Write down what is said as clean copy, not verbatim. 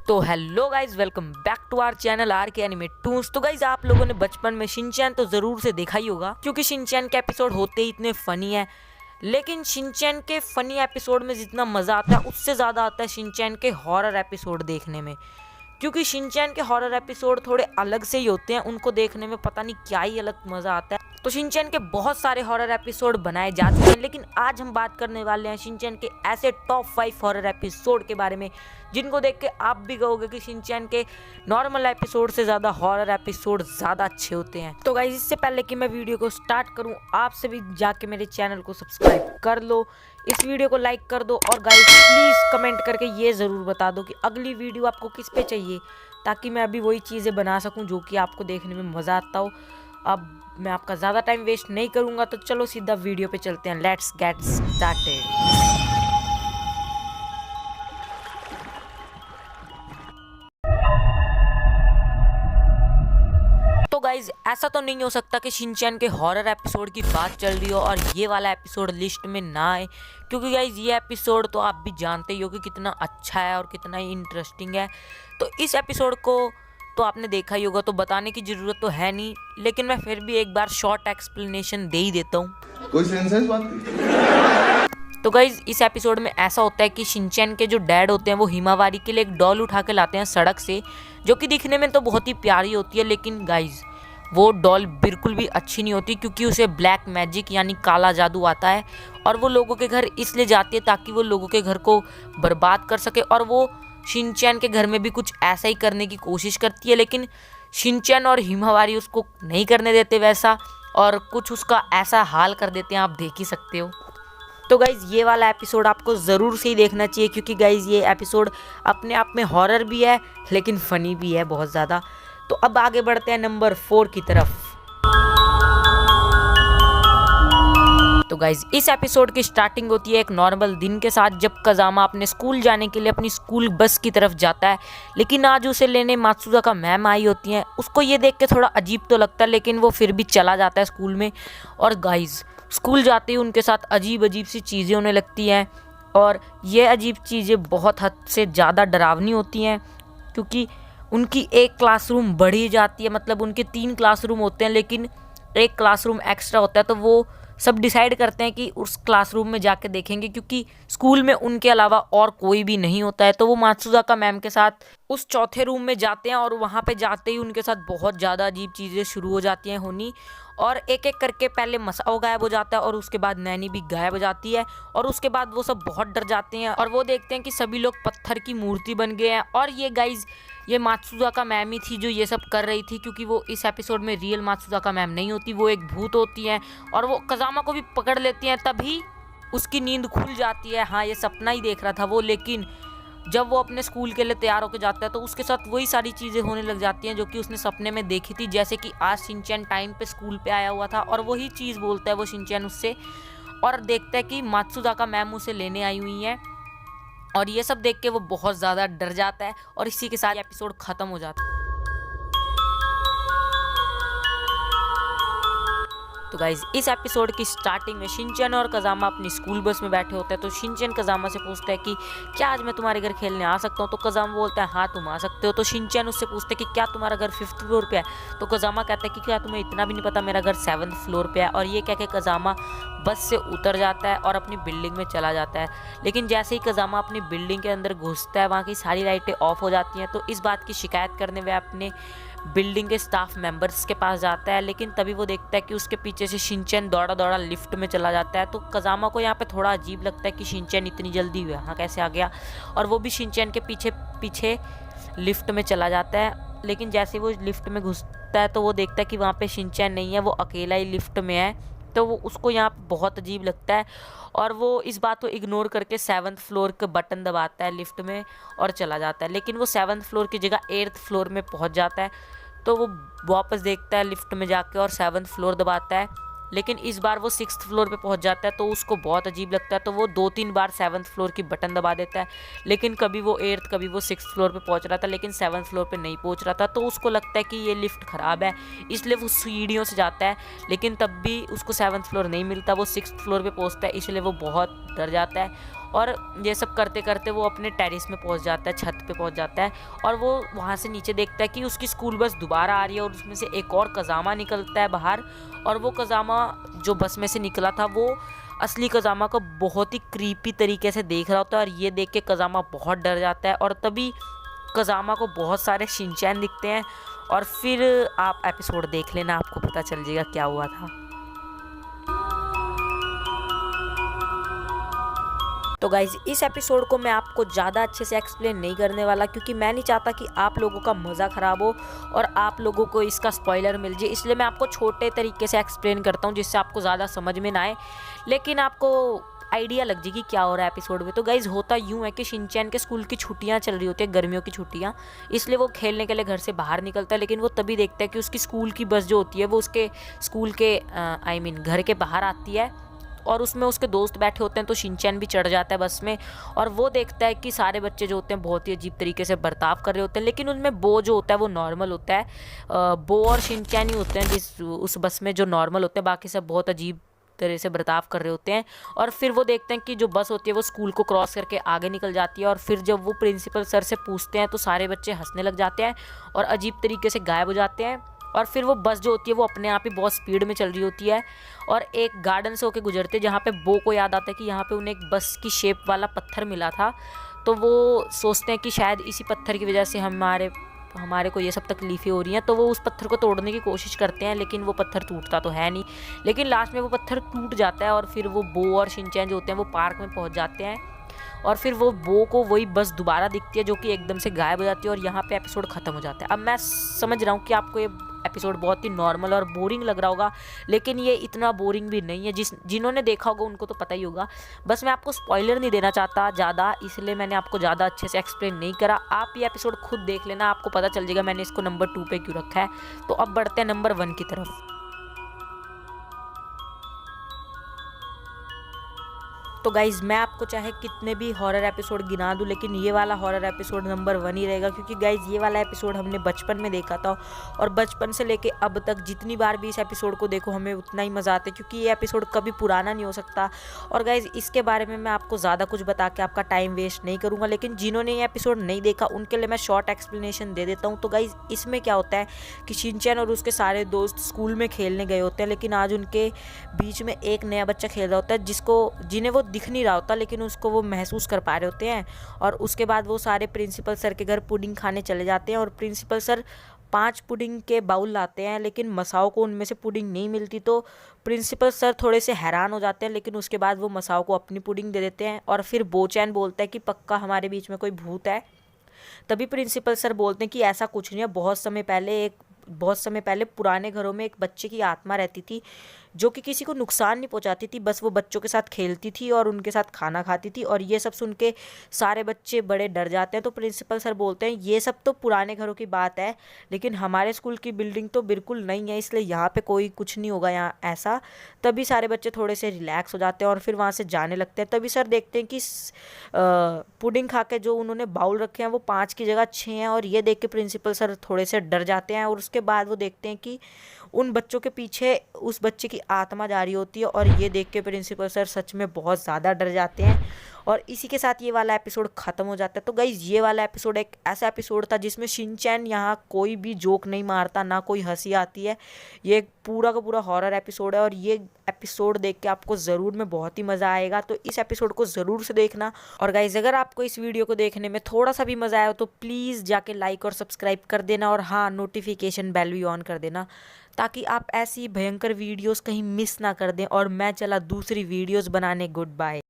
तो hello guys, welcome back to our channel R K anime toons. तो guys आप लोगों ने बचपन में शिनचैन तो ज़रूर से देखा ही होगा, क्योंकि शिनचैन के एपिसोड होते ही इतने फ़नी है। लेकिन शिनचैन के फ़नी एपिसोड में जितना मज़ा आता है उससे ज़्यादा आता है शिनचैन के हॉरर एपिसोड देखने में, क्योंकि शिनचैन के हॉरर एपिसोड थोड़े अलग से ही होते हैं। उनको देखने में पता नहीं क्या ही अलग मज़ा आता है। तो शिनचैन के बहुत सारे हॉरर एपिसोड बनाए जा चुके हैं, लेकिन आज हम बात करने वाले हैं शिनचैन के ऐसे टॉप 5 हॉरर एपिसोड के बारे में जिनको देख के आप भी कहोगे कि शिनचैन के नॉर्मल एपिसोड से ज़्यादा हॉरर एपिसोड ज़्यादा अच्छे होते हैं। तो गाइस, इससे पहले कि मैं वीडियो को स्टार्ट करूं, आप सभी जाके मेरे चैनल को सब्सक्राइब कर लो, इस वीडियो को लाइक कर दो और गाइस प्लीज़ कमेंट करके ये ज़रूर बता दो कि अगली वीडियो आपको किस पे चाहिए, ताकि मैं अभी वही चीज़ें बना सकूं जो कि आपको देखने में मज़ा आता हो। अब मैं आपका ज़्यादा टाइम वेस्ट नहीं करूंगा, तो चलो सीधा वीडियो पे चलते हैं। Let's get started. तो गाइज, ऐसा तो नहीं हो सकता कि शिनचैन के हॉरर एपिसोड की बात चल रही हो और ये वाला एपिसोड लिस्ट में ना आए, क्योंकि गाइज ये एपिसोड तो आप भी जानते ही हो कि कितना अच्छा है और कितना ही इंटरेस्टिंग है। तो इस एपिसोड को तो आपने देखा ही होगा, तो बताने की ज़रूरत तो है नहीं, लेकिन मैं फिर भी एक बार शॉर्ट एक्सप्लेनेशन दे ही देता हूँ। कोई सेंस है इस बात की? तो गाइज, इस एपिसोड में ऐसा होता है कि शिनचैन के जो डैड होते हैं वो हिमावारी के लिए एक डॉल उठा के लाते हैं सड़क से, जो कि दिखने में तो बहुत ही प्यारी होती है, लेकिन गाइज वो डॉल बिल्कुल भी अच्छी नहीं होती, क्योंकि उसे ब्लैक मैजिक यानी काला जादू आता है और वो लोगों के घर इसलिए जाती है ताकि वो लोगों के घर को बर्बाद कर सके। और वो शिनचैन के घर में भी कुछ ऐसा ही करने की कोशिश करती है, लेकिन शिनचैन और हिमावारी उसको नहीं करने देते वैसा, और कुछ उसका ऐसा हाल कर देते हैं, आप देख ही सकते हो। तो गाइज़ ये वाला एपिसोड आपको ज़रूर से ही देखना चाहिए, क्योंकि गाइज़ ये एपिसोड अपने आप में हॉरर भी है लेकिन फ़नी भी है बहुत ज़्यादा। तो अब आगे बढ़ते हैं नंबर 4 की तरफ। तो गाइज़ इस एपिसोड की स्टार्टिंग होती है एक नॉर्मल दिन के साथ, जब कज़ामा अपने स्कूल जाने के लिए अपनी स्कूल बस की तरफ जाता है, लेकिन आज उसे लेने मात्सुज़ाका मैम आई होती हैं। उसको ये देख के थोड़ा अजीब तो लगता है, लेकिन वो फिर भी चला जाता है स्कूल में। और गाइज़ स्कूल जाते ही उनके साथ अजीब अजीब सी चीज़ें होने लगती हैं, और ये अजीब चीज़ें बहुत हद से ज़्यादा डरावनी होती हैं, क्योंकि उनकी एक क्लासरूम बढ़ी जाती है। मतलब उनके 3 क्लासरूम होते हैं, लेकिन एक क्लासरूम एक्स्ट्रा होता है, तो वो सब डिसाइड करते हैं कि उस क्लासरूम में जाके देखेंगे, क्योंकि स्कूल में उनके अलावा और कोई भी नहीं होता है। तो वो मात्सुज़ाका मैम के साथ उस चौथे रूम में जाते हैं, और वहाँ पे जाते ही उनके साथ बहुत ज़्यादा अजीब चीज़ें शुरू हो जाती हैं होनी, और एक एक करके पहले मसाओ गायब हो जाता है, और उसके बाद नैनी भी गायब हो जाती है, और उसके बाद वो सब बहुत डर जाते हैं और वो देखते हैं कि सभी लोग पत्थर की मूर्ति बन गए हैं। और ये गाइज ये मात्सुज़ाका मैम ही थी जो ये सब कर रही थी, क्योंकि वो इस एपिसोड में रियल मात्सुज़ाका मैम नहीं होती, वो एक भूत होती है, और वो कज़ामा को भी पकड़ लेती हैं। तभी उसकी नींद खुल जाती है। हाँ, ये सपना ही देख रहा था वो, लेकिन जब वो अपने स्कूल के लिए तैयार होकर जाता है तो उसके साथ वही सारी चीज़ें होने लग जाती हैं जो कि उसने सपने में देखी थी। जैसे कि आज शिनचैन टाइम पे स्कूल पे आया हुआ था, और वही चीज़ बोलता है वो शिनचैन उससे, और देखता है कि मात्सुज़ाका मैम उसे लेने आई हुई हैं, और ये सब देख के वो बहुत ज़्यादा डर जाता है, और इसी के साथ एपिसोड ख़त्म हो जाता है। तो गाइज इस एपिसोड की स्टार्टिंग में शिनचैन और कज़ामा अपनी स्कूल बस में बैठे होते हैं। तो शिनचैन कज़ामा से पूछता है कि क्या आज मैं तुम्हारे घर खेलने आ सकता हूँ? तो कज़ामा बोलता है हाँ तुम आ सकते हो। तो शिनचैन उससे पूछते हैं कि क्या तुम्हारा घर 5th फ्लोर पे है? तो कज़ामा कहता है कि क्या तुम्हें इतना भी नहीं पता, मेरा घर 7th फ्लोर पे है। और ये कह के कज़ामा बस से उतर जाता है और अपनी बिल्डिंग में चला जाता है। लेकिन जैसे ही कज़ामा अपनी बिल्डिंग के अंदर घुसता है, वहाँ की सारी लाइटें ऑफ हो जाती हैं। तो इस बात की शिकायत करने वह अपने बिल्डिंग के स्टाफ मेंबर्स के पास जाता है, लेकिन तभी वो देखता है कि उसके पीछे से शिनचैन दौड़ा दौड़ा लिफ्ट में चला जाता है। तो कज़ामा को यहाँ पे थोड़ा अजीब लगता है कि शिनचैन इतनी जल्दी यहाँ कैसे आ गया, और वो भी शिनचैन के पीछे पीछे लिफ्ट में चला जाता है। लेकिन जैसे वो लिफ्ट में घुसता है तो वो देखता है कि वहाँ पे शिनचैन नहीं है, वो अकेला ही लिफ्ट में है। तो वो उसको यहाँ पे बहुत अजीब लगता है, और वो इस बात को इग्नोर करके 7th फ्लोर का बटन दबाता है लिफ्ट में और चला जाता है। लेकिन वो 7th फ्लोर की जगह 8th फ्लोर में पहुँच जाता है। तो वो वापस देखता है लिफ्ट में जाके और 7th फ्लोर दबाता है, लेकिन इस बार वो 6th फ्लोर पे पहुंच जाता है। तो उसको बहुत अजीब लगता है, तो वो 2-3 बार 7th फ्लोर की बटन दबा देता है, लेकिन कभी वो 8th कभी वो 6th फ्लोर पे पहुंच रहा था, लेकिन 7th फ्लोर पे नहीं पहुंच रहा था। तो उसको लगता है कि ये लिफ्ट ख़राब है, इसलिए वो सीढ़ियों से जाता है, लेकिन तब भी उसको 7th फ्लोर नहीं मिलता। वो 6th फ्लोर पर पहुँचता है, इसलिए वो बहुत डर जाता है, और ये सब करते करते वो अपने टेरेस में पहुंच जाता है, छत पे पहुंच जाता है और वो वहाँ से नीचे देखता है कि उसकी स्कूल बस दोबारा आ रही है और उसमें से एक और कज़ामा निकलता है बाहर। और वो कज़ामा जो बस में से निकला था वो असली कज़ामा को बहुत ही क्रीपी तरीके से देख रहा होता है और ये देख के कज़ामा बहुत डर जाता है। और तभी कज़ामा को बहुत सारे शिनचैन दिखते हैं और फिर आप एपिसोड देख लेना, आपको पता चल जाएगा क्या हुआ था। तो गाइज़ इस एपिसोड को मैं आपको ज़्यादा अच्छे से एक्सप्लेन नहीं करने वाला, क्योंकि मैं नहीं चाहता कि आप लोगों का मज़ा ख़राब हो और आप लोगों को इसका स्पॉइलर मिल जाए, इसलिए मैं आपको छोटे तरीके से एक्सप्लेन करता हूँ जिससे आपको ज़्यादा समझ में ना आए, लेकिन आपको आइडिया लग जाएगी क्या हो रहा है एपिसोड में। तो गाइज़ होता यूँ है कि शिनचैन के स्कूल की छुट्टियाँ चल रही होती है, गर्मियों की छुट्टियाँ, इसलिए वो खेलने के लिए घर से बाहर निकलता है। लेकिन वो तभी देखता है कि उसकी स्कूल की बस जो होती है वो उसके स्कूल के घर के बाहर आती है और उसमें उसके दोस्त बैठे होते हैं। तो शिनचैन भी चढ़ जाता है बस में और वो देखता है कि सारे बच्चे जो होते हैं बहुत ही अजीब तरीके से बर्ताव कर रहे होते हैं, लेकिन उनमें बो जो होता है वो नॉर्मल होता है। बो और शिनचैन ही होते हैं उस बस में जो नॉर्मल होते हैं, बाकी सब बहुत अजीब तरह से बर्ताव कर रहे होते हैं। और फिर वो देखते हैं कि जो बस होती है वो स्कूल को क्रॉस करके आगे निकल जाती है और फिर जब वो प्रिंसिपल सर से पूछते हैं तो सारे बच्चे हंसने लग जाते हैं और अजीब तरीके से गायब हो जाते हैं। और फिर वो बस जो होती है वो अपने आप ही बहुत स्पीड में चल रही होती है और एक गार्डन से होके गुजरते हैं जहाँ पे बो को याद आता है कि यहाँ पे उन्हें एक बस की शेप वाला पत्थर मिला था। तो वो सोचते हैं कि शायद इसी पत्थर की वजह से हमारे को ये सब तकलीफ़ें हो रही हैं। तो वो उस पत्थर को तोड़ने की कोशिश करते हैं, लेकिन वो पत्थर टूटता तो है नहीं, लेकिन लास्ट में वो पत्थर टूट जाता है और फिर वो बो और शिनचैन जो होते हैं वो पार्क में पहुँच जाते हैं और फिर वो बो को वही बस दोबारा दिखती है जो कि एकदम से गायब हो जाती है और यहाँ पे एपिसोड ख़त्म हो जाता है। अब मैं समझ रहा हूँ कि आपको ये एपिसोड बहुत ही नॉर्मल और बोरिंग लग रहा होगा, लेकिन ये इतना बोरिंग भी नहीं है। जिन्होंने देखा होगा उनको तो पता ही होगा। बस मैं आपको स्पॉइलर नहीं देना चाहता ज़्यादा, इसलिए मैंने आपको ज़्यादा अच्छे से एक्सप्लेन नहीं करा। आप ये एपिसोड खुद देख लेना, आपको पता चल जाएगा मैंने इसको नंबर 2 पे क्यों रखा है। तो अब बढ़ते हैं नंबर 1 की तरफ। तो गाइज़ मैं आपको चाहे कितने भी हॉरर एपिसोड गिना दूँ, लेकिन ये वाला हॉरर एपिसोड नंबर 1 ही रहेगा, क्योंकि गाइज़ ये वाला एपिसोड हमने बचपन में देखा था और बचपन से लेके अब तक जितनी बार भी इस एपिसोड को देखो हमें उतना ही मज़ा आता है, क्योंकि ये एपिसोड कभी पुराना नहीं हो सकता। और गाइज़ इसके बारे में मैं आपको ज़्यादा कुछ बता के आपका टाइम वेस्ट नहीं करूँगा, लेकिन जिन्होंने ये एपिसोड नहीं देखा उनके लिए मैं शॉर्ट एक्सप्लेनेशन दे देता हूँ। तो गाइज़ इसमें क्या होता है कि शिनचैन और उसके सारे दोस्त स्कूल में खेलने गए होते हैं, लेकिन आज उनके बीच में एक नया बच्चा खेल रहा होता है जिन्हें वो दिख नहीं रहा होता, लेकिन उसको वो महसूस कर पा रहे होते हैं। और उसके बाद वो सारे प्रिंसिपल सर के घर पुडिंग खाने चले जाते हैं और प्रिंसिपल सर 5 पुडिंग के बाउल लाते हैं, लेकिन मसाओ को उनमें से पुडिंग नहीं मिलती। तो प्रिंसिपल सर थोड़े से हैरान हो जाते हैं, लेकिन उसके बाद वो मसाओ को अपनी पुडिंग दे देते हैं। और फिर बोचैन बोलता है कि पक्का हमारे बीच में कोई भूत है। तभी प्रिंसिपल सर बोलते हैं कि ऐसा कुछ नहीं है, बहुत समय पहले पुराने घरों में एक बच्चे की आत्मा रहती थी जो कि किसी को नुकसान नहीं पहुंचाती थी, बस वो बच्चों के साथ खेलती थी और उनके साथ खाना खाती थी। और ये सब सुन के सारे बच्चे बड़े डर जाते हैं। तो प्रिंसिपल सर बोलते हैं ये सब तो पुराने घरों की बात है, लेकिन हमारे स्कूल की बिल्डिंग तो बिल्कुल नहीं है, इसलिए यहाँ पे कोई कुछ नहीं होगा यहाँ ऐसा। तभी सारे बच्चे थोड़े से रिलैक्स हो जाते हैं और फिर वहाँ से जाने लगते हैं। तभी सर देखते हैं कि पुडिंग खा के जो उन्होंने बाउल रखे हैं वो 5 की जगह 6 हैं और ये देख के प्रिंसिपल सर थोड़े से डर जाते हैं। और उसके बाद वो देखते हैं कि उन बच्चों के पीछे उस बच्चे की आत्मा जा रही होती है और ये देख के प्रिंसिपल सर सच में बहुत ज़्यादा डर जाते हैं। और इसी के साथ ये वाला एपिसोड ख़त्म हो जाता है। तो गाइज़ ये वाला एपिसोड एक ऐसा एपिसोड था जिसमें शिनचैन यहाँ कोई भी जोक नहीं मारता, ना कोई हंसी आती है। ये एक पूरा का पूरा हॉरर एपिसोड है और ये एपिसोड देख के आपको ज़रूर में बहुत ही मज़ा आएगा। तो इस एपिसोड को ज़रूर से देखना। और गाइज़ अगर आपको इस वीडियो को देखने में थोड़ा सा भी मज़ा आया हो तो प्लीज़ जाके लाइक और सब्सक्राइब कर देना और हाँ नोटिफिकेशन बेल भी ऑन कर देना, ताकि आप ऐसी भयंकर वीडियोस कहीं मिस ना कर दें। और मैं चला दूसरी वीडियोस बनाने। Good bye.